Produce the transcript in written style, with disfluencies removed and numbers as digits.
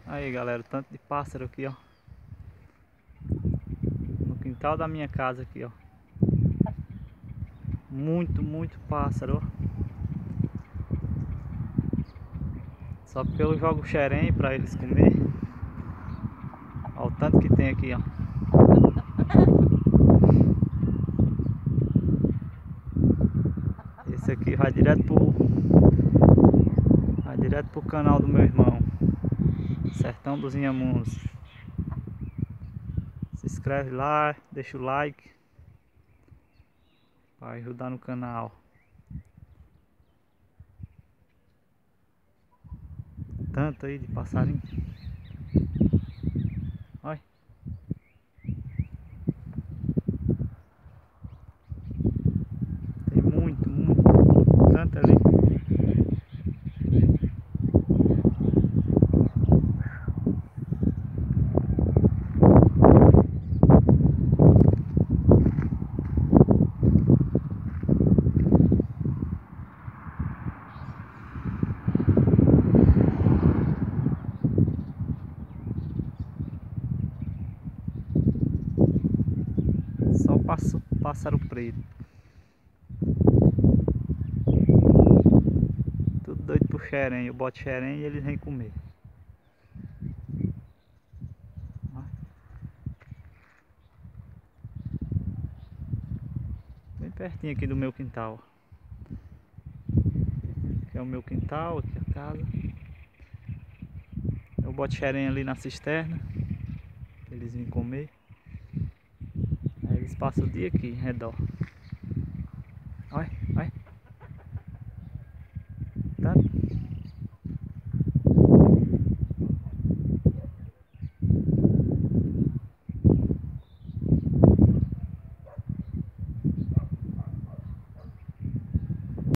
Aí galera, tanto de pássaro aqui, ó. No quintal da minha casa aqui, ó. Muito pássaro, ó. Só porque eu jogo xerém pra eles comer. Olha o tanto que tem aqui, ó. Esse aqui vai direto pro canal do meu irmão, Sertão dos Inhamuns. Se inscreve lá, deixa o like para ajudar no canal. Tanto aí de passarinho. Olha. Tem muito, tanto ali. Só pássaro preto. Tudo doido pro xerém. Eu boto xerém e eles vêm comer. Bem pertinho aqui do meu quintal. Aqui é o meu quintal, aqui é a casa. Eu boto xerém ali na cisterna. Eles vêm comer. Aí eles passam o dia aqui em redor.